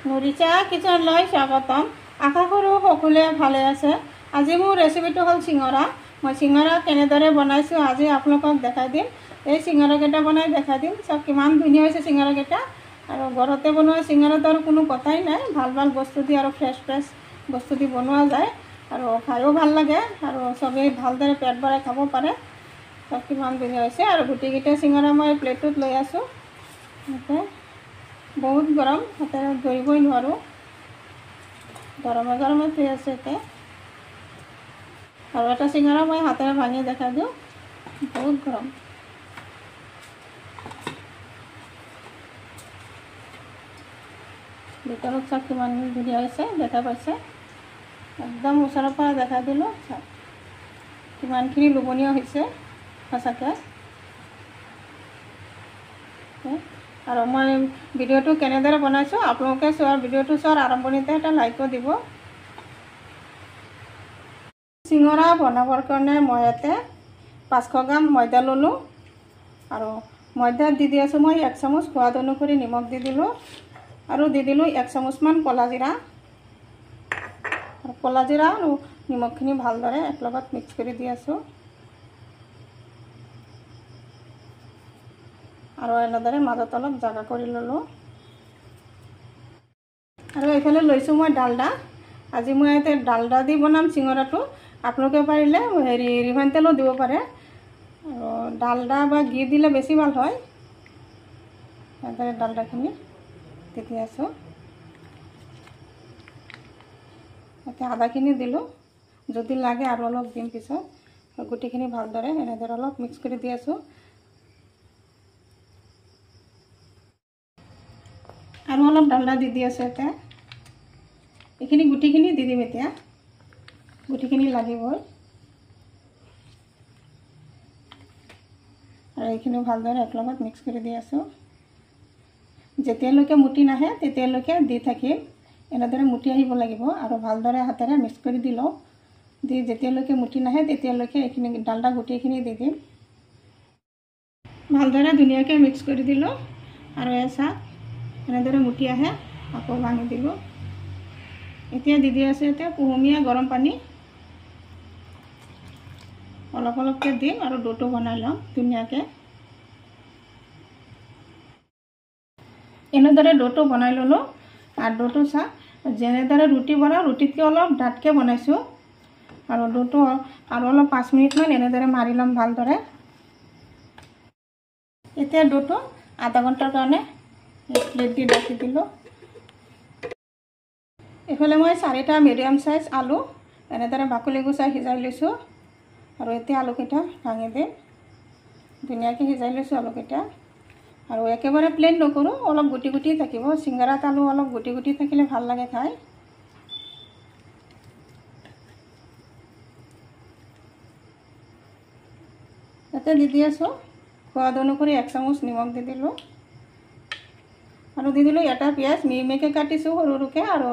নুৰিচা কিচেনলৈ স্বাগতম। আশা কৰোঁ সকলোৱে ভালে আছে। আজি মোৰ ৰেচিপিটো হ'ল চিঙৰা। মই চিঙৰা কেনেদৰে বনাইছোঁ আজি আপোনালোকক দেখাই দিম। এই চিঙৰাকেইটা বনাই দেখাই দিম। চাওক কিমান ধুনীয়া হৈছে চিঙৰাকেইটা। আৰু ঘৰতে বনোৱা চিঙৰাটো আৰু কোনো কথাই নাই। ভাল ভাল বস্তু দি আৰু ফ্ৰেছ বস্তু দি বনোৱা যায় আৰু খায়ো ভাল লাগে আৰু চবেই ভালদৰে পেট ভৰাই খাব পাৰে। চাওক কিমান ধুনীয়া হৈছে। আৰু গোটেইকেইটা চিঙৰা মই প্লেটটোত লৈ আছোঁ। বহুত গৰম, হাতেৰে ধৰিবই নোৱাৰোঁ। গৰমে গৰমে থৈ আছে এতিয়া। আৰু এটা চিঙৰা মই হাতেৰে ভাঙি দেখাই দিওঁ। বহুত গৰম। ভিতৰত চাওক কিমান ধুনীয়া হৈছে, দেখা পাইছে। একদম ওচৰৰ পৰা দেখাই দিলোঁ। চাওক কিমানখিনি লোভনীয় হৈছে সঁচাকৈ। আৰু মই ভিডিঅ'টো কেনেদৰে বনাইছোঁ আপোনালোকে ভিডিঅ'টো চোৱাৰ আৰম্ভণিতে এটা লাইকো দিব। চিঙৰা বনাবৰ কাৰণে মই ইয়াতে 500 গ্ৰাম ময়দা ল'লোঁ। আৰু ময়দাত দি আছোঁ মই 1 চামুচ সোৱাদ অনুসৰি নিমখ দি দিলোঁ। আৰু দি দিলোঁ 1 চামুচমান ক'লা জিৰা। আৰু ক'লা জিৰা আৰু নিমখখিনি ভালদৰে একেলগত মিক্স কৰি দি আছোঁ। আৰু এনেদৰে মাজত অলপ জাগা কৰি ল'লোঁ। আৰু এইফালে লৈছোঁ মই ডালডা। আজি মই ইয়াতে ডালডা দি বনাম চিঙৰাটো। আপোনালোকে পাৰিলে ৰিফাইন তেলো দিব পাৰে। আৰু ডালডা বা ঘি দিলে বেছি ভাল হয়। এনেদৰে ডালডাখিনি দি আছোঁ। এতিয়া আদাখিনি দিলোঁ। যদি লাগে আৰু অলপ দিম পিছত। গোটেইখিনি ভালদৰে এনেদৰে অলপ মিক্স কৰি দি আছোঁ। আৰু অলপ ডালডা দি আছোঁ এতিয়া। এইখিনি গুটিখিনি দি দিম এতিয়া। গুটিখিনি লাগিবই। আৰু এইখিনি ভালদৰে একেলগত মিক্স কৰি দি আছোঁ। যেতিয়ালৈকে মুঠি নাহে তেতিয়ালৈকে দি থাকিম। এনেদৰে মুঠি আহিব লাগিব আৰু ভালদৰে হাতেৰে মিক্স কৰি দি লওঁ। দি যেতিয়ালৈকে মুঠি নাহে তেতিয়ালৈকে এইখিনি ডালডা গুটিখিনি দি দিম। ভালদৰে ধুনীয়াকৈ মিক্স কৰি দিলোঁ। আৰু চাওক এনেদৰে মুঠি আহে আকৌ ভাঙি দিলোঁ। এতিয়া দি আছোঁ এতিয়া কুহুমীয়া গৰম পানী। অলপ অলপকৈ দিম আৰু ডোটো বনাই ল'ম ধুনীয়াকৈ। এনেদৰে ডোটো বনাই ল'লোঁ। আৰু ডোটো চাওক যেনেদৰে ৰুটি বনাওঁ ৰুটিতকৈ অলপ ডাঠকৈ বনাইছোঁ। আৰু ডোটো আৰু অলপ 5 মিনিটমান এনেদৰে মাৰি ল'ম ভালদৰে। এতিয়া ডোটো আধা ঘণ্টাৰ কাৰণে প্লেট দি ঢাকি দিলোঁ। এইফালে মই 4টা মিডিয়াম চাইজ আলু এনেদৰে বাকলি গুচাই সিজাই লৈছোঁ। আৰু এতিয়া আলুকেইটা ভাঙি দিম। ধুনীয়াকৈ সিজাই লৈছোঁ আলুকেইটা। আৰু একেবাৰে প্লেন নকৰোঁ, অলপ গুটি গুটি থাকিব। চিঙৰাত আলু অলপ গুটি গুটি থাকিলে ভাল লাগে খাই। ইয়াতে দি আছোঁ সোৱাদ অনুসৰি 1 চামুচ নিমখ দি দিলোঁ। আৰু দি দিলোঁ এটা পিঁয়াজ মিহিকৈ কাটিছোঁ সৰু সৰুকৈ। আৰু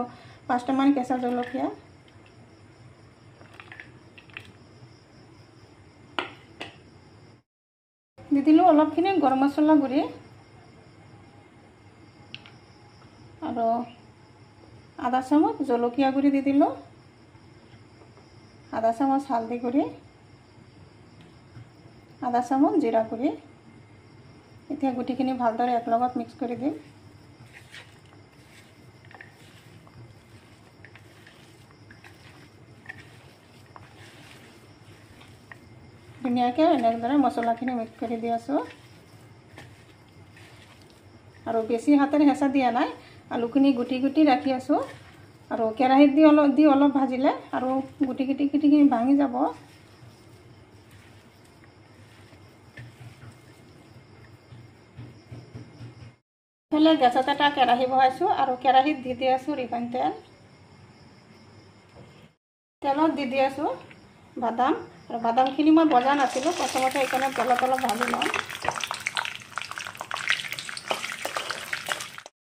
5টামান কেঁচা জলকীয়া। দি দিলোঁ অলপখিনি গৰম মছলা গুড়ি। আৰু আধা চামুচ জলকীয়া গুড়ি দি দিলোঁ। আধা চামুচ হালধি গুড়ি। আধা চামুচ জিৰা গুড়ি। এতিয়া গুটিখিনি ভালদৰে একেলগত মিক্স কৰি দিম। ধুনীয়াকৈ এনেদৰে মছলাখিনি মিক্স কৰি দি আছোঁ। আৰু বেছি হাতেৰে হেঁচা দিয়া নাই। আলুখিনি গুটি গুটি ৰাখি আছোঁ। আৰু কেৰাহীত দি অলপ ভাজিলে আৰু গুটিখিনি ভাঙি যাব। এইফালে গেছত এটা কেৰাহী বহাইছোঁ আৰু কেৰাহীত দি আছোঁ ৰিফাইন তেল। তেলত দি আছোঁ বাদাম। আৰু বাদামখিনি মই ভজা নাছিলোঁ প্ৰথমতে, সেইকাৰণে তেলত অলপ ভাজি লওঁ।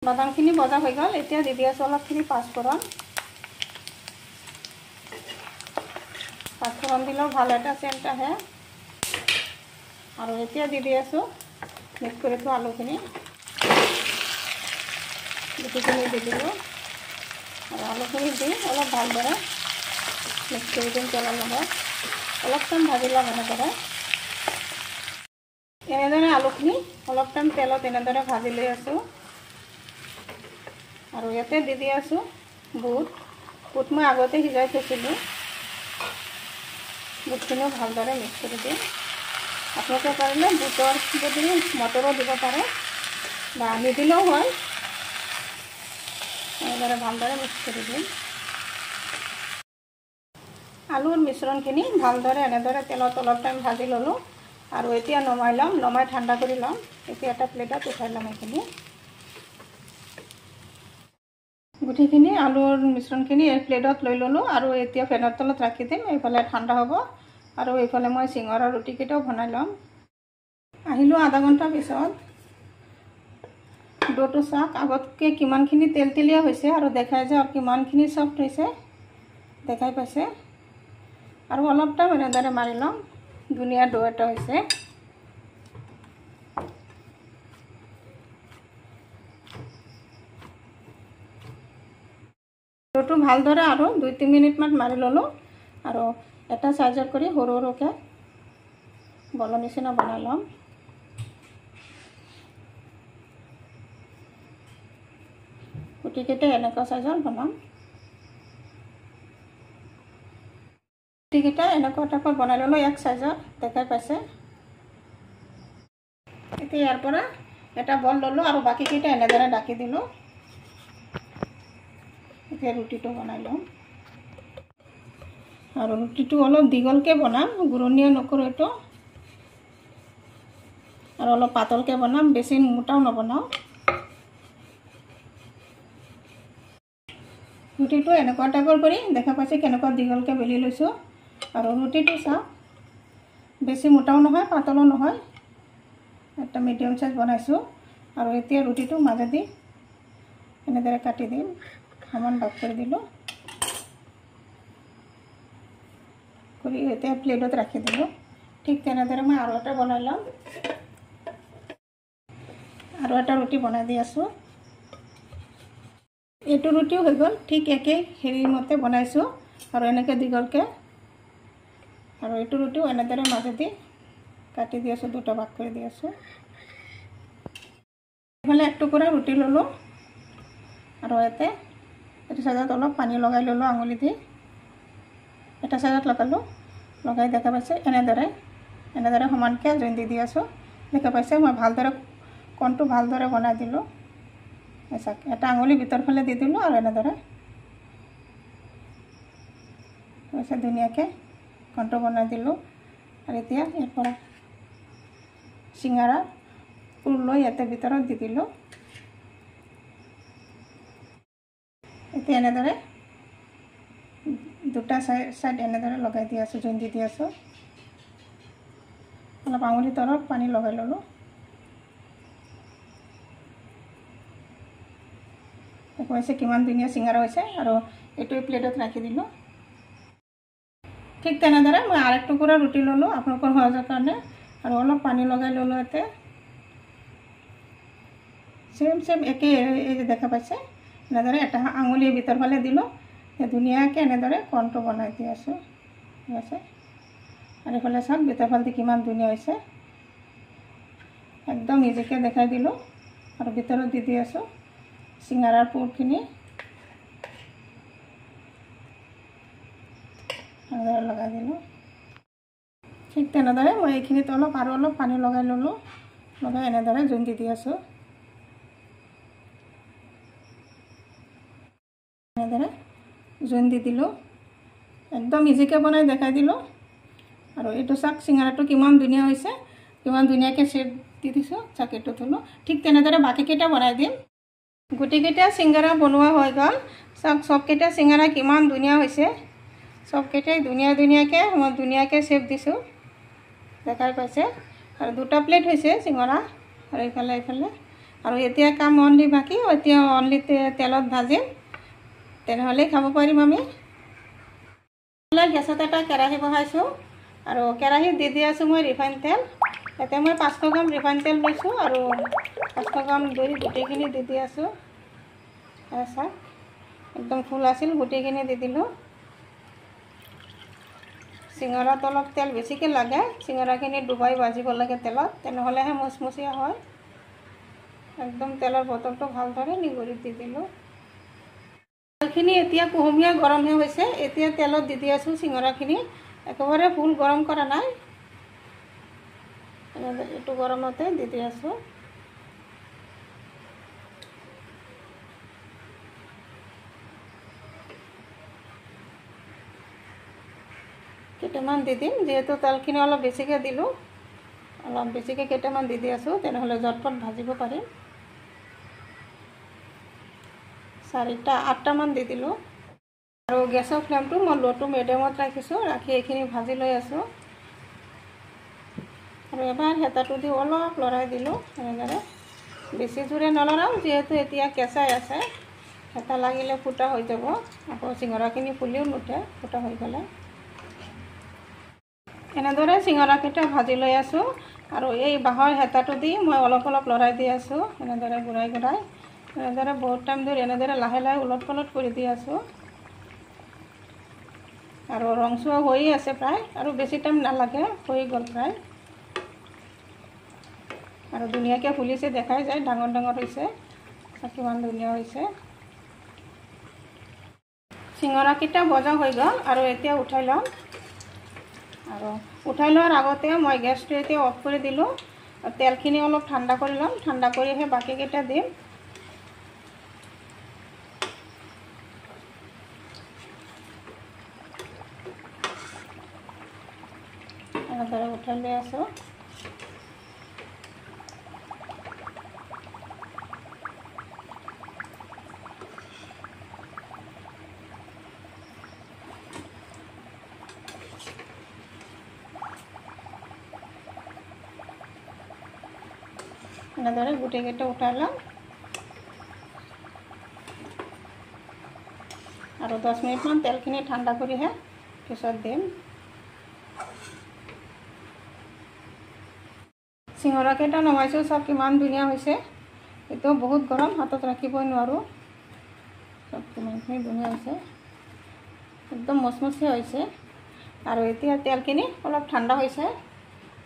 বাদামখিনি ভজা হৈ গ'ল। এতিয়া দি আছোঁ অলপখিনি পাঁচফোৰণ। পাঁচফোৰণ দিলেও ভাল এটা চেণ্ট আহে। আৰু এতিয়া দি আছোঁ মিক্স কৰি থোৱা আলুখিনি। গুটিখিনি দি দিলোঁ আৰু আলুখিনি দি অলপ ভালদৰে মিক্স কৰি দিম তেলৰ লগত অলপ টাইম ভাজি ল'ম এনেদৰে আলুখিনি অলপ টাইম তেলত এনেদৰে ভাজি লৈ আছোঁ আৰু ইয়াতে দি আছোঁ বুট মই আগতে সিজাই থৈছিলোঁ বুটখিনিও ভালদৰে মিক্স কৰি দিম আপোনালোকে পাৰিলে বুটৰ যদি মটৰো দিব পাৰে বা নিদিলেও হয় এনেদৰে ভালদৰে মিক্স কৰি দিম আলুৰ মিশ্ৰণখিনি ভালদৰে এনেদৰে তেলত অলপ টাইম ভাজি ল'লোঁ আৰু এতিয়া নমাই ল'ম নমাই ঠাণ্ডা কৰি ল'ম এতিয়া এটা প্লেটত উঠাই ল'ম এইখিনি গুটিখিনি আলুৰ মিশ্ৰণখিনি এই প্লেটত লৈ ল'লোঁ আৰু এতিয়া ফেনৰ তলত ৰাখি দিম এইফালে ঠাণ্ডা হ'ব আৰু এইফালে মই চিঙৰা ৰুটিকেইটাও বনাই ল'ম আহিলোঁ আধা ঘণ্টা পিছত ডোটো চাওক আগতকৈ কিমানখিনি তেলতেলীয়া হৈছে আৰু দেখাই যে আৰু কিমানখিনি চফ্ট হৈছে দেখাই পাইছে আৰু অলপ টাইম এনেদৰে মাৰি ল'ম ধুনীয়া ডো এটা হৈছে ডোটো ভালদৰে আৰু 2-3 মিনিটমান মাৰি ল'লোঁ আৰু এটা চাইজৰ কৰি সৰু সৰুকৈ বলৰ নিচিনা বনাই ল'ম গুটিকেইটা এনেকুৱা চাইজৰ বনাম গুটিকেইটা এনেকুৱা টাইপৰ বনাই ল'লোঁ এক চাইজৰ দেখাই পাইছে এতিয়া ইয়াৰ পৰা এটা বল ল'লোঁ আৰু বাকীকেইটা এনেদৰে ঢাকি দিলোঁ এতিয়া ৰুটিটো বনাই ল'ম আৰু ৰুটিটো অলপ দীঘলকৈ বনাম ঘূৰণীয়া নকৰোঁ এইটো আৰু অলপ পাতলকৈ বনাম বেছি মোটাও নবনাওঁ ৰুটিটো এনেকুৱা টাইপৰ কৰি দেখা পাইছে কেনেকুৱা দীঘলকৈ বেলি লৈছোঁ আৰু ৰুটিটো চাওক বেছি মোটাও নহয় পাতলো নহয় এটা মিডিয়াম সাইজ বনাইছোঁ আৰু এতিয়া ৰুটিটো মাজেদি এনেদৰে কাটি দিম সমান ভাগ কৰি দিলোঁ কৰি এতিয়া প্লেটত ৰাখি দিলোঁ ঠিক তেনেদৰে মই আৰু এটা বনাই ল'ম আৰু এটা ৰুটি বনাই দি আছোঁ এইটো ৰুটিও হৈ গ'ল ঠিক একেই হেৰিৰ মতে বনাইছোঁ আৰু এনেকৈ দীঘলকৈ আৰু এইটো ৰুটিও এনেদৰে মাজেদি কাটি দি আছোঁ দুটা ভাগ কৰি দি আছোঁ এইফালে এক টুকুৰা ৰুটি ল'লোঁ আৰু ইয়াতে এইটো চাইডত অলপ পানী লগাই ল'লোঁ আঙুলি দি এটা চাইডত লগালোঁ লগাই দেখা পাইছে এনেদৰে সমানকৈ জইন দি আছোঁ দেখা পাইছে মই ভালদৰে কণটো ভালদৰে বনাই দিলোঁ এটা আঙুলি ভিতৰ ফালে দি দিলোঁ আৰু এনেদৰে ধুনীয়াকৈ কণটো বনাই দিলোঁ আৰু এতিয়া ইয়াৰ পৰা চিঙৰা পুৰ লৈ ইয়াতে ভিতৰত দি দিলোঁ এতিয়া এনেদৰে দুটা সাইড এনেদৰে লগাই দি আছোঁ জইন দি আছোঁ অলপ আঙুলি তলত পানী লগাই ল'লোঁ কৈছে কিমান ধুনীয়া চিঙৰা হৈছে আৰু এইটো প্লেটত ৰাখি দিলোঁ ঠিক তেনেদৰে মই আৰেক টুকুৰা ৰুটি ল'লোঁ আপোনালোকৰ সহজৰ কাৰণে আৰু অলপ পানী লগাই ল'লোঁ ইয়াতে সেম একেই এই যে দেখা পাইছে এনেদৰে এটা আঙুলি ভিতৰ ফালে দিলোঁ ধুনীয়াকৈ এনেদৰে কণটো বনাই দি আছোঁ ঠিক আছে আৰু এইফালে চাওক ভিতৰ ফালদি কিমান ধুনীয়া হৈছে একদম ইজিকৈ দেখাই দিলোঁ আৰু ভিতৰত দি আছোঁ চিঙৰাৰ পুৰখিনি এনেদৰে লগাই দিলোঁ ঠিক তেনেদৰে মই এইখিনিত আৰু অলপ পানী লগাই ল'লোঁ লগাই এনেদৰে জোন দি আছোঁ এনেদৰে জোন দি দিলোঁ একদম ইজিকৈ বনাই দেখাই দিলোঁ আৰু এইটো চাওক চিঙৰাটো কিমান ধুনীয়া হৈছে কিমান ধুনীয়াকৈ শ্বেপ দি দিছোঁ চাওক এইটো থলোঁ ঠিক তেনেদৰে বাকীকেইটা বনাই দিম গুটিকেইটা চিঙৰা বনোৱা হৈ গ'ল চাওক চবকেইটা চিঙৰা কিমান ধুনীয়া হৈছে চবকেইটাই ধুনীয়াকৈ মই ধুনীয়াকৈ শ্বেপ দিছোঁ দেখাই পাইছে আৰু দুটা প্লেট হৈছে চিঙৰা আৰু এইফালে আৰু এতিয়া কাম অনলি বাকী এতিয়া অনলি তেলত ভাজিম তেনেহ'লে খাব পাৰিম আমি গেছত এটা কেৰাহী বহাইছোঁ আৰু কেৰাহীত দি আছোঁ মই ৰিফাইন তেল ইয়াতে মই 500 গ্ৰাম ৰিফাইন তেল লৈছোঁ আৰু 500 গ্ৰাম দৈ গোটেইখিনি দি আছোঁ চাওক একদম ফুল আছিল, গোটেইখিনি দি দিলোঁ। চিঙৰাত অলপ তেল বেছিকৈ লাগে, চিঙৰাখিনি ডুবাই ভাজিব লাগে তেলত, তেনেহ'লেহে মচমচীয়া হয়। একদম তেলৰ বটলটো ভালদৰে নিগৰি দি দিলোঁ। তেলখিনি এতিয়া কুহুমীয়া গৰমহে হৈছে। এতিয়া তেলত দি আছোঁ চিঙৰাখিনি, একেবাৰে ফুল গৰম কৰা নাই, এইটো গৰমতে দি আছোঁ। কেইটামান দি দিম, যিহেতু তেলখিনি অলপ বেছিকৈ দিলোঁ, অলপ বেছিকৈ কেইটামান দি আছোঁ, তেনেহ'লে জটপট ভাজিব পাৰিম। 8টামান দি দিলোঁ। আৰু গেছৰ ফ্লেমটো মই ল' টু মিডিয়ামত ৰাখিছোঁ, ৰাখি এইখিনি ভাজি লৈ আছোঁ। আৰু এবাৰ হেতাটো দি অলপ লৰাই দিলোঁ, এনেদৰে বেছি জোৰে নলৰাওঁ, যিহেতু এতিয়া কেঁচাই আছে, হেতা লাগিলে ফুটা হৈ যাব, আকৌ চিঙৰাখিনি ফুলিও নুঠে ফুটা হৈ গ'লে। এনেদৰে চিঙৰাকেইটা ভাজি লৈ আছোঁ, আৰু এই বাঁহৰ হেতাটো দি মই অলপ অলপ লৰাই দি আছোঁ, এনেদৰে ঘূৰাই ঘূৰাই, এনেদৰে বহুত টাইম ধৰি এনেদৰে লাহে লাহে ওলট পলট কৰি দি আছোঁ। আৰু ৰংচোৱা হৈয়ে আছে প্ৰায়, আৰু বেছি টাইম নালাগে, হৈ গ'ল প্ৰায়। আৰু ধুনীয়াকৈ ফুলিছে, দেখাই যায় ডাঙৰ ডাঙৰ হৈছে, কিমান ধুনীয়া হৈছে। চিঙৰাকেইটা ভজা হৈ গ'ল, আৰু এতিয়া উঠাই ল'ম। আৰু উঠাই লোৱাৰ আগতে মই গেছটো এতিয়া অফ কৰি দিলোঁ, তেলখিনি অলপ ঠাণ্ডা কৰি ল'ম, ঠাণ্ডা কৰিহে বাকীকেইটা দিম। এনেদৰে উঠাই লৈ আছোঁ। এনেদৰে গোটেইকেইটা উঠাই ল'ম, আৰু 10 মিনিটমান তেলখিনি ঠাণ্ডা কৰিহে পিছত দিম। চিঙৰাকেইটা নমাইছোঁ, চব কিমান ধুনীয়া হৈছে। এইটো বহুত গৰম, হাতত ৰাখিবই নোৱাৰোঁ, চব কিমানখিনি ধুনীয়া হৈছে, একদম মচমচীয়া হৈছে। আৰু এতিয়া তেলখিনি অলপ ঠাণ্ডা হৈছে,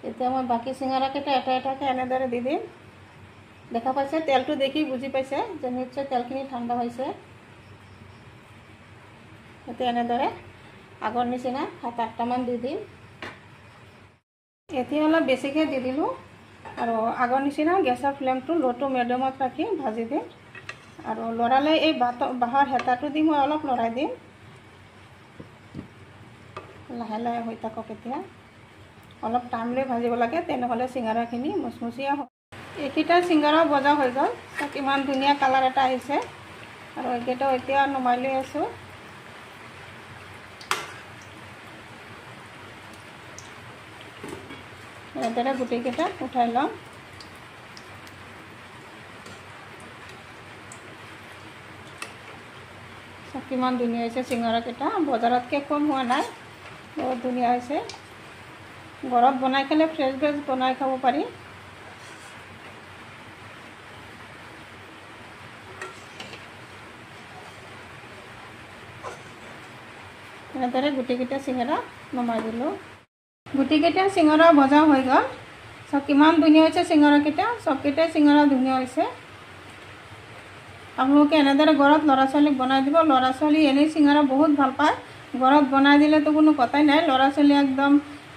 এতিয়া মই বাকী চিঙৰাকেইটা এটা এটাকৈ এনেদৰে দি দিম। দেখা পাইছে, তেলটো দেখি বুজি পাইছে যে নিশ্চয় তেলখিনি ঠাণ্ডা হৈছে। এতিয়া এনেদৰে আগৰ নিচিনা 7-8টামান দি দিম। এতিয়া অলপ বেছিকৈ দি দিলোঁ, আৰু আগৰ নিচিনা গেছৰ ফ্লেমটো ল' টু মিডিয়ামত ৰাখি ভাজি দিম। আৰু লৰালে এই বাঁহৰ হেতাটো দি মই অলপ লৰাই দিম, লাহে লাহে হৈ থাকক। এতিয়া অলপ টাইম লৈ ভাজিব লাগে, তেনেহ'লে চিঙৰাখিনি মচমচীয়া হয়। এইকেইটা চিঙৰা ভজা হৈ গ'ল, ইমান ধুনীয়া কালাৰ এটা আহিছে। আৰু এইকেইটাও এতিয়া নমাই লৈ আছোঁ। এনেদৰে গোটেইকেইটা উঠাই ল'ম। কিমান ধুনীয়া হৈছে চিঙৰাকেইটা, বজাৰতকৈ কম হোৱা নাই, বহুত ধুনীয়া হৈছে। ঘৰত বনাই খালে ফ্ৰেছ বনাই খাব পাৰি। এনেদৰে গোটেইকেইটা চিঙৰা নমাই দিলোঁ। গোটেইকেইটা চিঙৰা ভজা হৈ গ'ল, চব কিমান ধুনীয়া হৈছে চিঙৰাকেইটা, চবকেইটাই চিঙৰা ধুনীয়া হৈছে। আপোনালোকে এনেদৰে ঘৰত ল'ৰা ছোৱালীক বনাই দিব। ল'ৰা ছোৱালী এনেই চিঙৰা বহুত ভাল পায়, ঘৰত বনাই দিলেতো কোনো কথাই নাই, ল'ৰা ছোৱালী একদম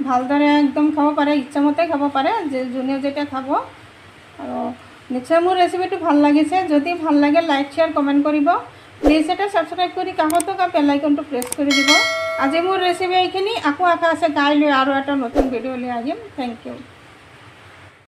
ভালদৰে একদম খাব পাৰে, ইচ্ছামতে খাব পাৰে, যোনে যেতিয়া খাব। আৰু নিশ্চয় মোৰ ৰেচিপিটো ভাল লাগিছে, যদি ভাল লাগে লাইক শ্বেয়াৰ কমেণ্ট কৰিব। প্লিজ এটা ছাবস্ক্ৰাইব কৰি কাষত থকা বেল আইকনটো প্ৰেছ কৰি দিব। আজি মোৰ ৰেচিপি এইখিনি, আকৌ আশা আছে কাইলৈ আৰু এটা নতুন ভিডিঅ' লৈ আহিম। Thank U.